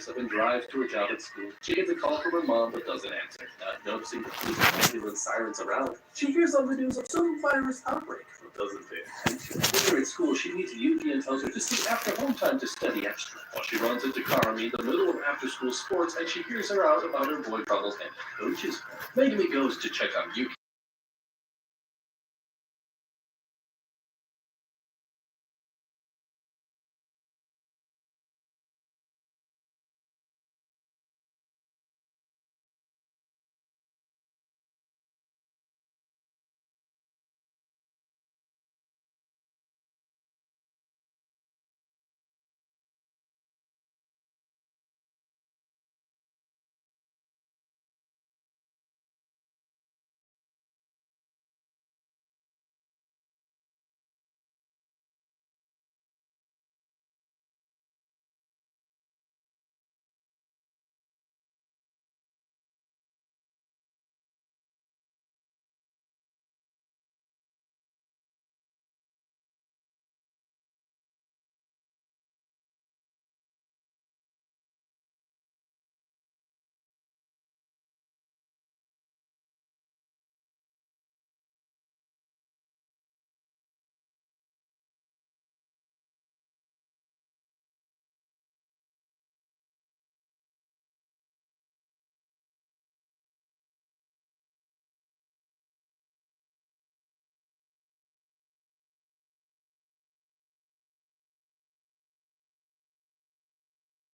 up and drives to her job at school. She gets a call from her mom but doesn't answer. Not noticing the police and ambulance sirens around, she hears on the news of some virus outbreak but doesn't pay attention. Later at school, she meets Yuki and tells her to stay after home time to study extra. While she runs into Karami in the middle of after-school sports, and she hears her out about her boy troubles and coaches. Megami goes to check on Yuki.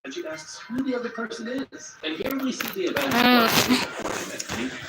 And she asks who the other person is. And here we see the event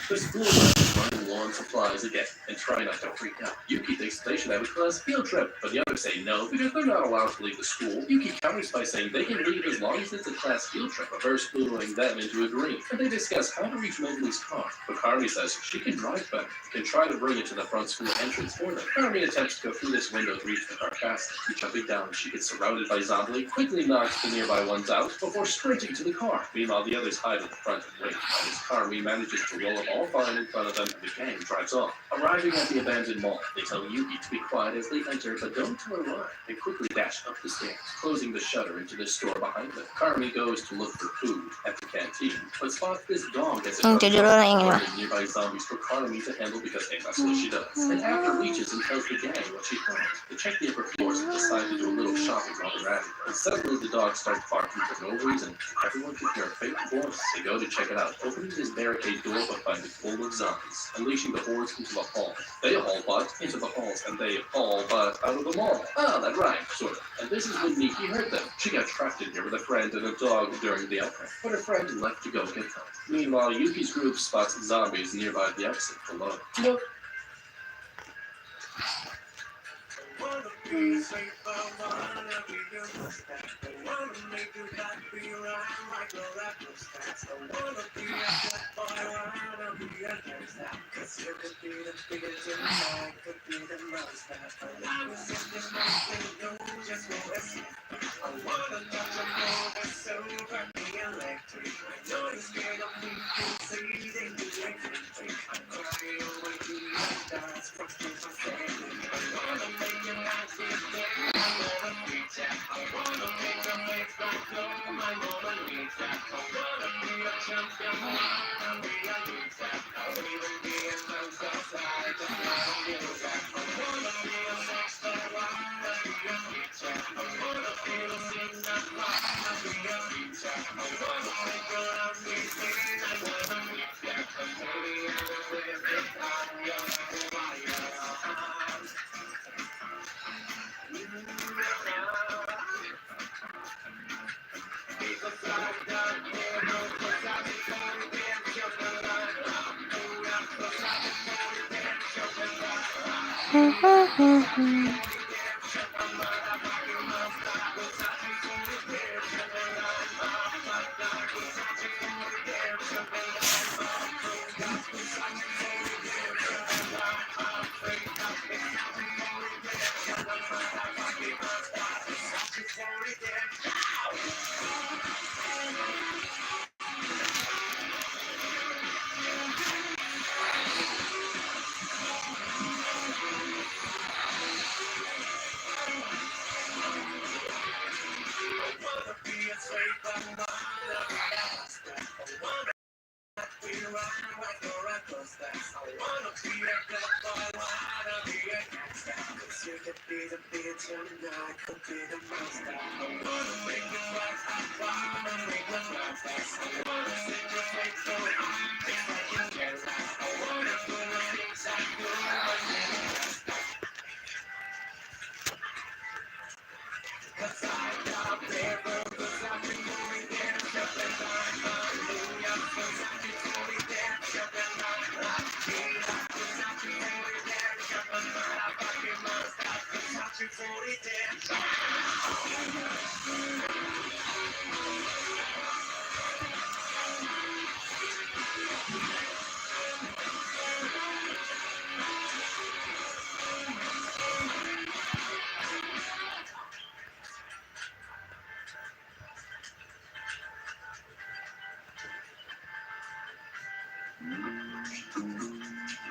the school bus running low on supplies again and try not to freak out. Yuki thinks they should have a class field trip, but the others say no because they're not allowed to leave the school. Yuki counters by saying they can leave as long as it's a class field trip, but first luring them into agreeing. And they discuss how to reach Mobley's car. But Karmi says she can drive better, can try to bring it to the front school entrance for them. Karmi attempts to go through this window to reach the car faster. Jumping down, she gets surrounded by zombies, quickly knocks the nearby ones out before sprinting to the car. Meanwhile, the others hide in the front and wait. As Karmi manages to roll up all fine in front of them, and the gang drives off. Arriving at the abandoned mall, they tell Yuki to be quiet as they enter, but don't tell her why. They quickly dash up the stairs, closing the shutter into the store behind them. Karmi goes to look for food at the canteen, but spots this dog as it runs up, nearby zombies for Karmi to handle because hey, that's what she does. And after reaches and tells the gang what she finds, they check the upper floors and decide to do a little shopping while they're at it. And suddenly the dog starts barking for no reason. Everyone can hear a faint voice. They go to check it out, opening this barricade door but find it full of zombies, unleashing the hordes into the hall. They all butt into the halls, and they all butt out of the mall. Ah, that rhymed, sort of. And this is when Nikki heard them. She got trapped in here with a friend and a dog during the outbreak, but her friend left to go get help. Meanwhile, Yuki's group spots zombies nearby the exit below. Look.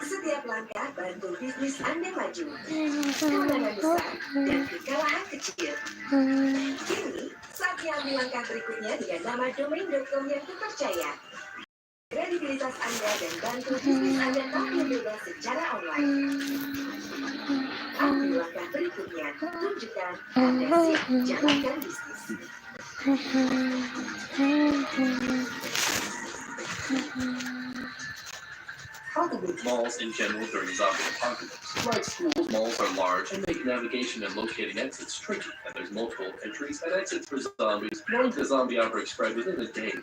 Setiap langkah bantu bisnis Anda maju. Kemenangan besar dan kekalahan kecil. Kini, saatnya ambil langkah berikutnya dengan nama domain.com yang terpercaya. Kredibilitas Anda dan bantu bisnis Anda tampil bebas secara online. Ambil langkah berikutnya, tunjukkan Anda siap jalankan bisnis. How to move malls in general during zombie apocalypse. Like schools, malls are large and make navigation and locating exits tricky, and there's multiple entries and exits for zombies. Knowing the zombie outbreak spread within a day.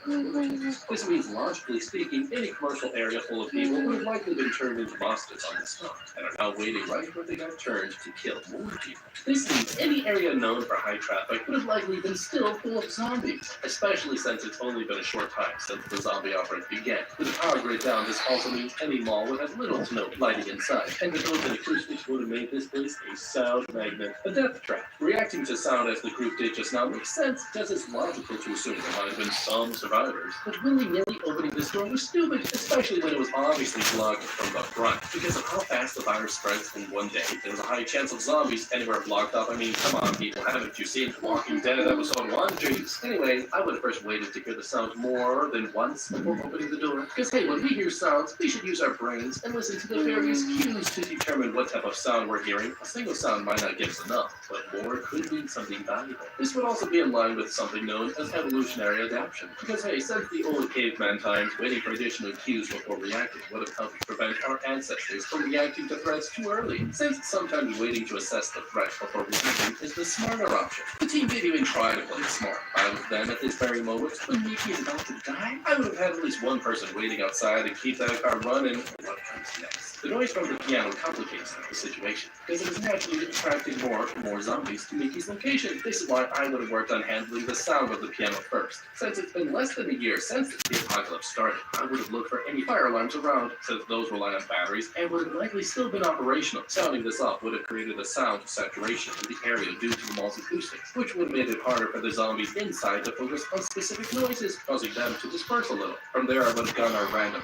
This means, logically speaking, any commercial area full of people would have likely been turned into monsters on the spot, and are now waiting right where they got turned to kill more people. This means any area known for high traffic would have likely been still full of zombies, especially since it's only been a short time since the zombie outbreak began. With the power grid down, this also means any mall would have little to no lighting inside, and the built-in acoustics would have made this place a sound magnet, a death trap. Reacting to sound as the group did just now makes sense, because it's logical to assume there might have been some survivors. But willy-nilly opening this door was stupid, especially when it was obviously blocked from the front. Because of how fast the virus spreads in one day, there's a high chance of zombies anywhere blocked up. I mean, come on, people, haven't you seen Walking Dead episode 1? Jeez. Anyway, I would have first waited to hear the sound more than once before opening the door. Because hey, when we hear sounds, we should use our brains and listen to the various cues to determine what type of sound we're hearing. A single sound might not give us enough, but more could mean something valuable. This would also be in line with something known as evolutionary adaptation. Because hey, since the old caveman times, waiting for additional cues before reacting would have helped prevent our ancestors from reacting to threats too early. Since sometimes waiting to assess the threat before reacting is the smarter option. The team did even try to play it smart. I was then at this very moment, when Miki is about to die, I would have had at least one person waiting outside to keep that car running. What comes next? The noise from the piano complicates the situation, because it is naturally attracting more zombies to Miki's location. This is why I would have worked on handling the sound of the piano first. Since it's been less than a year since the apocalypse started, I would have looked for any fire alarms around, since those rely on batteries, and would have likely still been operational. Sounding this off would have created a sound saturation in the area due to the mall's acoustics, which would have made it harder for the zombies inside to focus on specific noises, causing them to disperse a little. From there, I would have gotten our random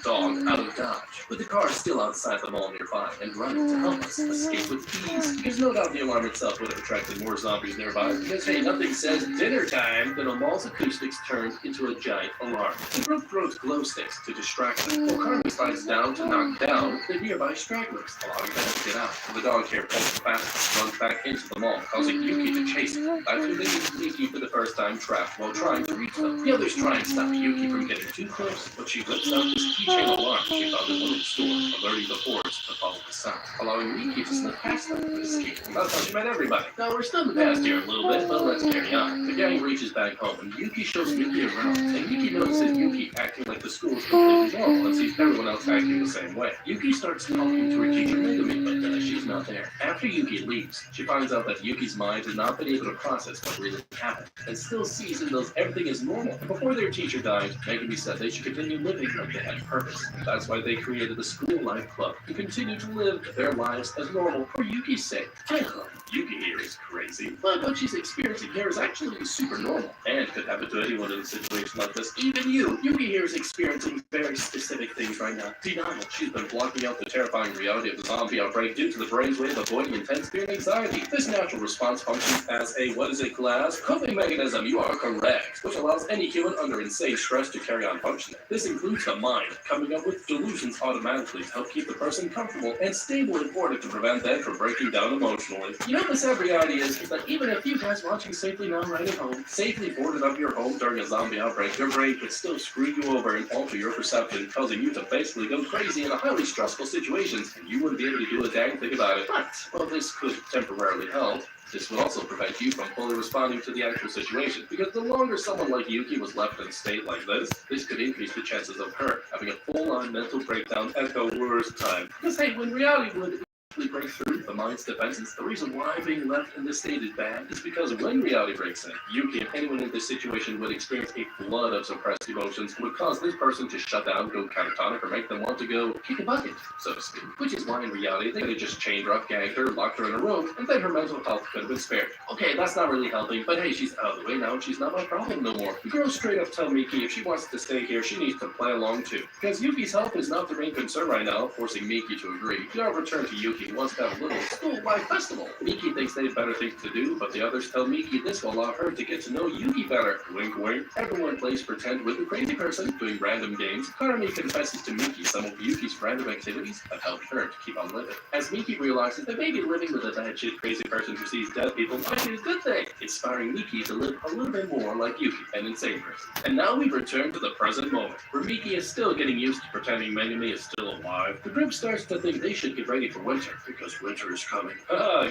dog out of Dodge, with the car still outside the mall nearby and running to help us escape with ease. Because no doubt the alarm itself would have attracted more zombies nearby, because hey, nothing says dinner time than a mall's acoustics turned into a giant alarm. The group throws glow sticks to distract them, while Carmen slides down to knock down the nearby stragglers, allowing them to get out. The dog here pulls fast and runs back into the mall, causing Yuki to chase him. That's when they use Yuki for the first time trapped while trying to reach them. The others try and stop Yuki from getting too close, but she whips out this keychain alarm she found in one of the stores, alerting the hordes to follow the sound, allowing Yuki to slip past them and escape. That's how she met everybody. Now, we're still in the past here a little bit, but let's carry on. The gang reaches back home, and Yuki shows Yuki around, and Yuki notices Yuki acting like the school is completely normal and sees everyone else acting the same way. Yuki starts talking to her teacher Megumi, but she's not there. After Yuki leaves, she finds out that Yuki's mind has not been able to process what really happened, and still sees and knows everything is normal. Before their teacher died, Megumi said they should continue living like they had purpose. That's That's why they created the School Life Club to continue to live their lives as normal for Yuki's sake. I know Yuki here is crazy, but what she's experiencing here is actually super normal and could happen to anyone in a situation like this, even you. Yuki here is experiencing very specific things right now. Denial. She's been blocking out the terrifying reality of the zombie outbreak due to the brain's way of avoiding intense fear and anxiety. This natural response functions as a, what is it, class? Coping mechanism. You are correct, which allows any human under insane stress to carry on functioning. This includes the mind coming up with delusions automatically to help keep the person comfortable and stable in order to prevent them from breaking down emotionally. You know, the sad reality is that even if you guys watching safely now right at home, safely boarded up your home during a zombie outbreak, your brain could still screw you over and alter your perception, causing you to basically go crazy in a highly stressful situations, and you wouldn't be able to do a dang thing about it. But, well, this could temporarily help. This would also prevent you from fully responding to the actual situation, because the longer someone like Yuki was left in a state like this could increase the chances of her having a full-on mental breakdown at the worst time. Because hey, when reality would break through the mind's defenses, the reason why being left in this state is bad is because when reality breaks in, Yuki and anyone in this situation would experience a flood of suppressed emotions would cause this person to shut down, go catatonic, or make them want to go kick a bucket, so to speak. Which is why in reality they could have just chained her up, gagged her, locked her in a room, and then her mental health could have been spared. Okay, that's not really helping, but hey, she's out of the way now and she's not my problem no more. The girls straight up tell Miki if she wants to stay here, she needs to play along too. Because Yuki's health is not the main concern right now, forcing Miki to agree. They'll return to Yuki wants to have a little school-wide festival. Miki thinks they have better things to do, but the others tell Miki this will allow her to get to know Yuki better. Wink wink. Everyone plays pretend with the crazy person, doing random games. Karami confesses to Miki some of Yuki's random activities have helped her to keep on living. As Miki realizes that maybe living with a batshit crazy person who sees dead people might be a good thing, inspiring Miki to live a little bit more like Yuki, an insane person. And now we return to the present moment, where Miki is still getting used to pretending Megami is still alive. The group starts to think they should get ready for winter, because winter is coming.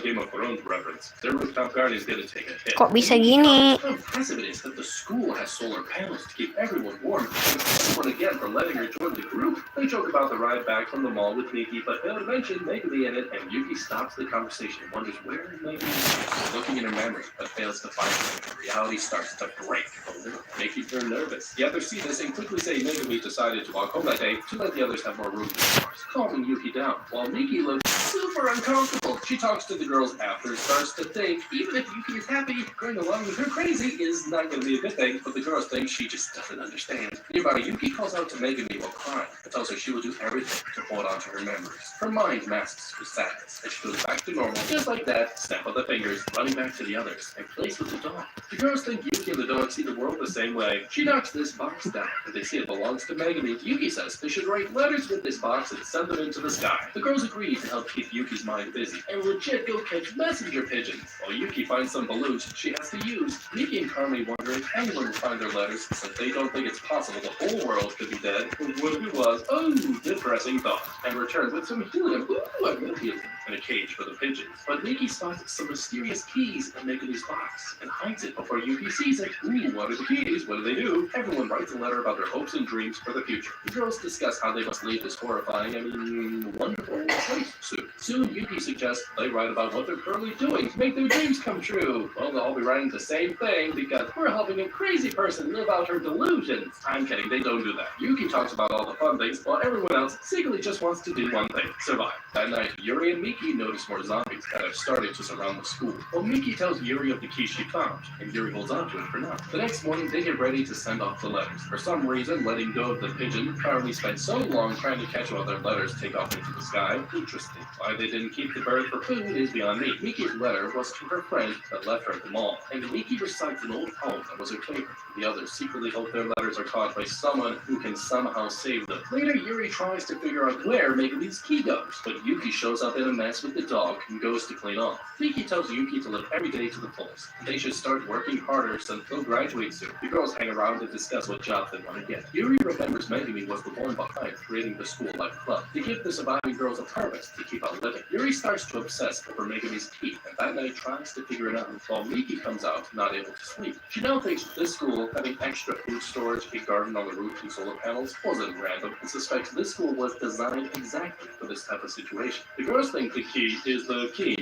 Game of Thrones reference. Their rooftop garden is going to take a hit. Kok bisa gini? How impressive it is that the school has solar panels to keep everyone warm. And everyone again for letting her join the group. They joke about the ride back from the mall with Miki, but they'll mention Megami in it, and Yuki stops the conversation and wonders where is Megami. Looking in her memory, but fails to find her. Reality starts to break a little, making her nervous. The others see this and quickly say Megami decided to walk home that day to let the others have more room to discourse, calming Yuki down, while Miki looks super uncomfortable. She talks to the girls after, starts to think even if Yuki is happy, going along with her crazy is not going to be a good thing, but the girls think she just doesn't understand. Nearby, Yuki calls out to Megami while crying and tells her she will do everything to hold on to her memories. Her mind masks her sadness as she goes back to normal, just like that, snap of the fingers, running back to the others and plays with the dog. The girls think Yuki and the dog see the world the same way. She knocks this box down, and they see it belongs to Megami. Yuki says they should write letters with this box and send them into the sky. The girls agree to help keep Yuki's mind busy and legit go catch messenger pigeons. While Yuki finds some balloons she has to use, Miki and Karmi wonder if anyone will find their letters since they don't think it's possible the whole world could be dead. But what if it was? Oh, depressing thought. And return with some helium. Ooh, I love helium. And a cage for the pigeons. But Miki spots some mysterious keys in Megami's box and hides it before Yuki sees it. Ooh, what are the keys? What do they do? Everyone writes a letter about their hopes and dreams for the future. The girls discuss how they must leave this horrifying, wonderful place soon. Soon, Yuki suggests they write about what they're currently doing to make their dreams come true. Well, they'll all be writing the same thing because we're helping a crazy person live out her delusions. I'm kidding, they don't do that. Yuki talks about all the fun things while everyone else secretly just wants to do one thing, survive. That night, Yuri and Miki notice more zombies that have started to surround the school. Well, Miki tells Yuri of the key she found, and Yuri holds on to it for now. The next morning, they get ready to send off the letters. For some reason, letting go of the pigeon, Carly spent so long trying to catch all their letters take off into the sky. Interesting. Why they didn't keep the bird for food is beyond me. Miki's letter was to her friend that left her at the mall, and Miki recites an old poem that was her favorite. The others secretly hope their letters are caught by someone who can somehow save them. Later, Yuri tries to figure out where Megami's key goes, but Yuki shows up in a mess with the dog and goes to clean off. Miki tells Yuki to live every day to the fullest. They should start working harder since they'll graduate soon. The girls hang around and discuss what jobs they want to get. Yuri remembers Megami was the one behind creating the School Life Club to give the surviving girls a purpose to keep on living. Yuri starts to obsess over Megami's key, and that night tries to figure it out, while Miki comes out not able to sleep. She now thinks this school having extra food storage, a garden on the roof, and solar solar panels wasn't random and suspects this school was designed exactly for this type of situation. The girls think the key is the key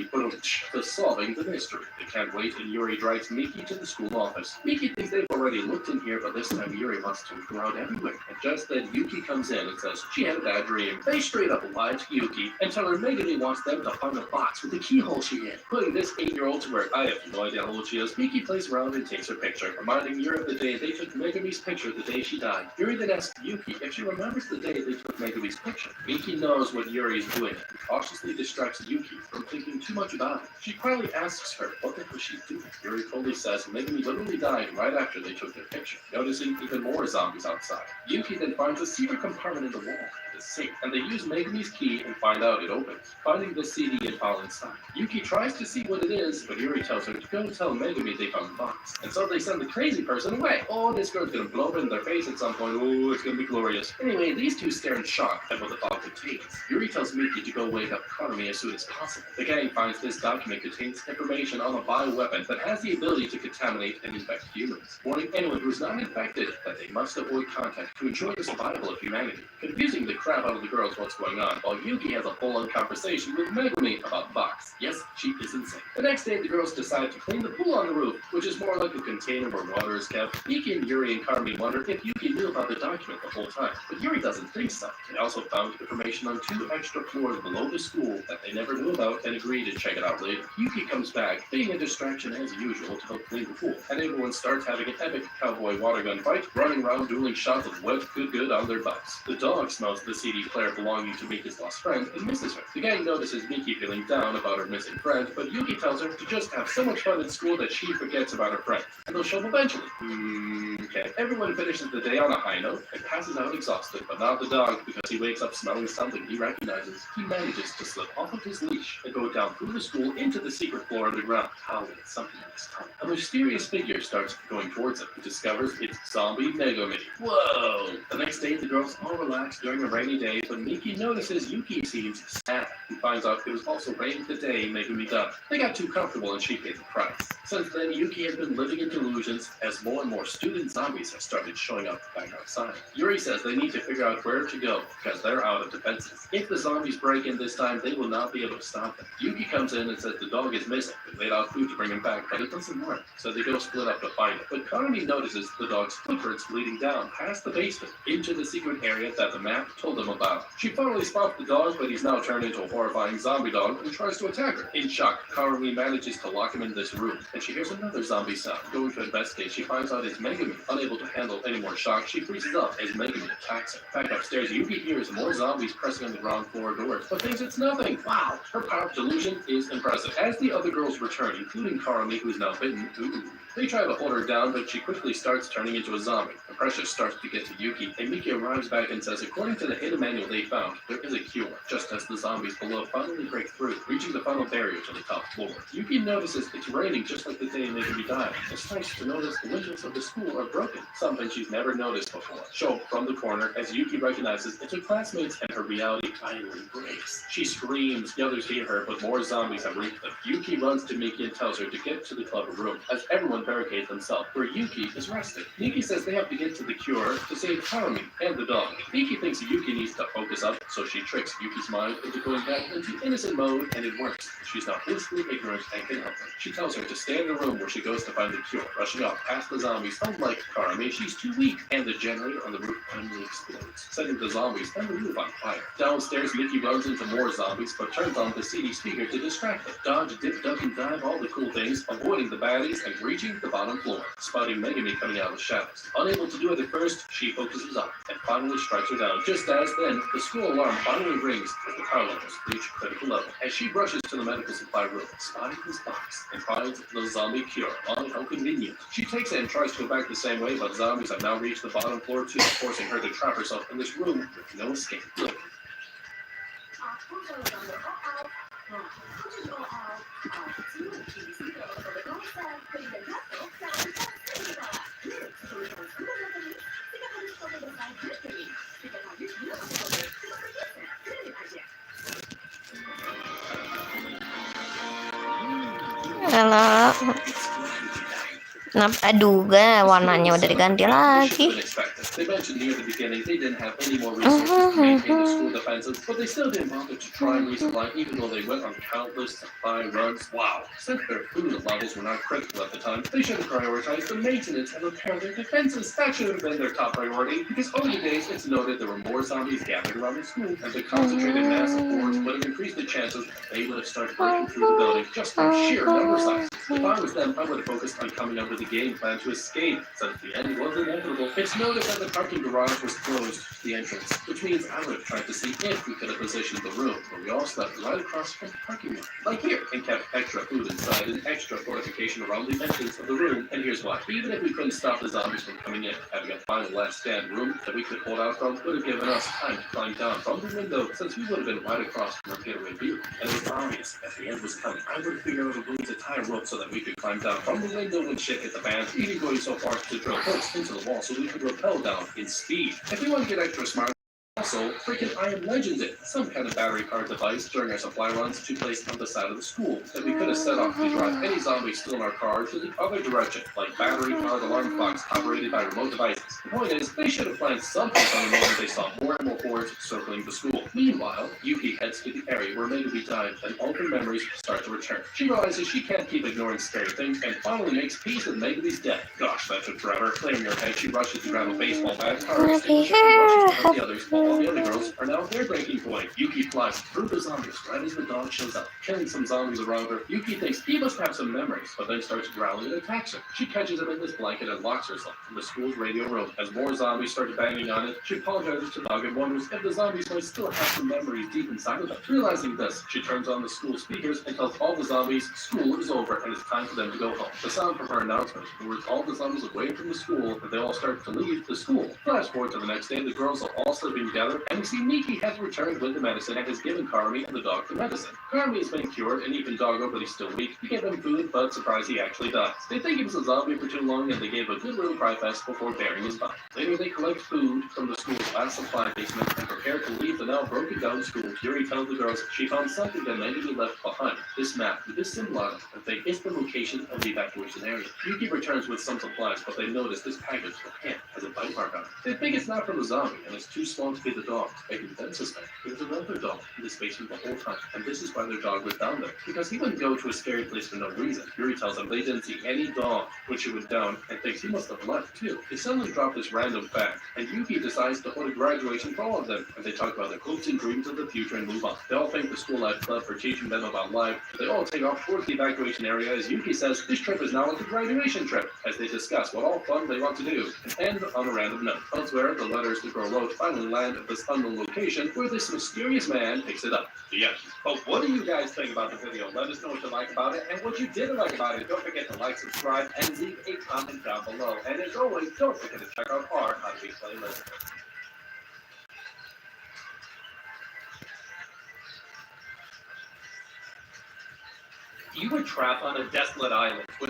to solving the mystery. They can't wait, and Yuri drives Miki to the school office. Miki thinks they've already looked in here, but this time Yuri wants to go out everywhere. And just then Yuki comes in and says she had a bad dream. They straight up lie to Yuki and tell her Megami wants them to find a box with the keyhole she hid, putting this 8-year-old to work. I have no idea how old she is. Miki plays around and takes her picture, reminding Yuri of the day they took Megami's picture the day she died. Yuri then asks Yuki if she remembers the day they took Megami's picture. Miki knows what Yuri is doing and cautiously distracts Yuki from thinking too much about it. She quietly asks her what the hell she's doing. Yuri coldly says Megami literally died right after they took their picture, noticing even more zombies outside. Yuki then finds a secret compartment in the wall, the safe, and they use Megami's key and find out it opens, finding the CD and file inside. Yuki tries to see what it is, but Yuri tells her to go tell Megami they found the box. And so they send the crazy person away. Oh, this girl's gonna blow up in their face at some point. Oh, it's gonna be glorious. Anyway, these two stare in shock at what the file contains. Yuri tells Miki to go wake up Karami as soon as possible. The gang finds this document contains information on a bioweapon that has the ability to contaminate and infect humans, warning anyone who's not infected that they must avoid contact to ensure the survival of humanity. Confusing the crap out of the girls what's going on, while Yuki has a full-on conversation with Megami about the box. Yes, she is insane. The next day, the girls decide to clean the pool on the roof, which is more like a container where water is kept. Bikin, Yuri, and Karami wonder if Yuki knew about the document the whole time, but Yuri doesn't think so. They also found information on 2 extra floors below the school that they never knew about and agree to check it out later. Yuki comes back, being a distraction as usual to help clean the pool, and everyone starts having an epic cowboy water gun fight, running around dueling shots of wet good on their butts. The dog smells the CD player belonging to Miki's lost friend and misses her. The gang notices Miki feeling down about her missing friend, but Yuki tells her to just have so much fun at school that she forgets about her friend, and they'll show up eventually. Okay. Everyone finishes the day on a high note and passes out exhausted, but not the dog, because he wakes up smelling something he recognizes. He manages to slip off of his leash and go down through the school into the secret floor underground, howling at something in his tongue. A mysterious figure starts going towards him and discovers it's Zombie Megami. Whoa! The next day, the girls all relax during a rainy day, but Miki notices Yuki seems sad. He finds out it was also raining the day Megami died. They got too comfortable and she paid the price. Since then, Yuki has been living in delusions as more and more student zombies have started showing up back outside. Yuri says they need to figure out where to go because they're out of defenses. If the zombies break in this time, they will not be able to stop them. Yuki comes in and says the dog is missing. They laid out food to bring him back, but it doesn't work, so they go split up to find it. But Karami notices the dog's footprints leading down past the basement into the secret area that the map told them about. She finally spots the dog, but he's now turned into a horrifying zombie dog and tries to attack her. In shock, Karami manages to lock him in this room, and she hears another zombie sound. Going to investigate, she finds out it's Megami. Unable to handle any more shock, she freezes up as Megami attacks her. Back upstairs, Yuki hears more zombies pressing on the ground floor doors, but thinks it's nothing. Wow, her power of delusion is impressive. As the other girls return, including Karami, who's now bitten, they try to hold her down, but she quickly starts turning into a zombie. The pressure starts to get to Yuki, and Miki arrives back and says, according to the hidden manual they found, there is a cure, just as the zombies below finally break through, reaching the final barrier to the top floor. Yuki notices it's raining just like the day Megami died, and starts to notice the windows of the school are broken, something she's never noticed before. Show up from the corner as Yuki recognizes it's her classmates and her reality finally breaks. She screams, the others hear her, but more zombies have reached them. Yuki runs to Miki and tells her to get to the club room, as everyone barricades themselves, where Yuki is resting. Miki says they have to get to the cure to save Karami and the dog. Miki thinks Yuki needs to focus up, so she tricks Yuki's mind into going back into innocent mode, and it works. She's now blissfully ignorant and can help her. She tells her to stay in the room where she goes to find the cure, rushing off past the zombies. Unlike Karami, she's too weak, and the generator on the roof finally explodes, setting the zombies and the roof on fire. Downstairs, Miki runs into more zombies, but turns on the CD speaker to distract them. Dodge, dip, duck, and dive, all the cool things, avoiding the baddies and reaching the bottom floor, spotting Megami coming out of the shadows. Unable to do it at first, she focuses up and finally strikes her down. Just as then, the school alarm finally rings as the power levels reach critical level. As she rushes to the medical supply room, spotting this box and finds the zombie cure. Oh, how convenient. She takes it and tries to go back the same way, but zombies have now reached the bottom floor too, forcing her to trap herself in this room with no escape. Look. Hello. Kenapa duga warnanya udah diganti lagi? They mentioned near the beginning they didn't have any more resources to maintain the school defenses, but they still didn't bother to try and resupply, even though they went on countless supply runs. Wow. Since their food levels were not critical at the time, they should have prioritized the maintenance and repair of their defenses. That should have been their top priority, because over the days it's noted there were more zombies gathered around the school, and the concentrated mass of hordes would have increased the chances that they would have started breaking through the building just from sheer number size. If I was them, I would have focused on coming up with a game plan to escape, since the end was inevitable. It's noted that the parking garage was closed to the entrance, which means I would have tried to see if we could have positioned the room, but we all slept right across from the parking lot, like here, and kept extra food inside and extra fortification around the entrance of the room. And here's why. Even if we couldn't stop the zombies from coming in, having a final last stand room that we could hold out from would have given us time to climb down from the window, since we would have been right across from our getaway view. And it was obvious that the end was coming. I would have figured out a way to tie a rope so that we could climb down from the window when shit hit the fan, even going so far to drill holes into the wall so we could rappel down in speed. If we want to get extra smart, also, freaking I Am Legends it, some kind of battery-powered device during our supply runs to place on the side of the school that we could have set off to drive any zombies still in our car to the other direction, like battery-powered alarm clocks operated by remote devices. The point is, they should have planned something from the moment they saw more and more hordes circling the school. Meanwhile, Yuki heads to the area where Megumi died, and all her memories start to return. She realizes she can't keep ignoring scary things, and finally makes peace with Megumi's death. Gosh, that took forever. Clearing her head, she rushes to grab a baseball bat, rushes to help the others, while all the other girls are now at their breaking point. Yuki flies through the zombies right as the dog shows up, killing some zombies around her. Yuki thinks he must have some memories, but then starts growling and attacks her. She catches him in this blanket and locks herself in the school's radio room. As more zombies start banging on it, she apologizes to the dog and wonders if the zombies might still have some memories deep inside of them. Realizing this, she turns on the school speakers and tells all the zombies school is over and it's time for them to go home. The sound from her announcement lures all the zombies away from the school, and they all start to leave the school. Flash forward to the next day, the girls are all sleeping together, and we see Miki has returned with the medicine and has given Karmi and the dog the medicine. Karmi has been cured, and even Doggo, but he's still weak. He gave him food, but surprise, he actually dies. They think he was a zombie for too long, and they gave a good little cry fest before burying his body. Later, they collect food from the school's last supply basement and prepare to leave the now broken down school. Yuri tells the girls she found something that Megumi left behind. This map with this symbol on it, and they is the location of the evacuation area. Yuki returns with some supplies, but they notice this package from him has a bite mark on it. They think it's not from a zombie, and it's too small to be the dog. They can then suspect there's another dog in this basement the whole time, and this is why their dog was down there, because he wouldn't go to a scary place for no reason. Yuri tells them they didn't see any dog when she went down, and thinks he must have left too. They suddenly drop this random fact, and Yuki decides to hold a graduation for all of them, and they talk about their hopes and dreams of the future and move on. They all thank the school life club for teaching them about life. They all take off towards the evacuation area as Yuki says this trip is now like a graduation trip, as they discuss what all fun they want to do, and end on a random note. Elsewhere, the letters the girl wrote finally land at this unknown location where this mysterious man picks it up. The end. But what do you guys think about the video? Let us know what you like about it and what you didn't like about it. Don't forget to like, subscribe, and leave a comment down below. And as always, don't forget to check out our How to Be playlist. You were trapped on a desolate island with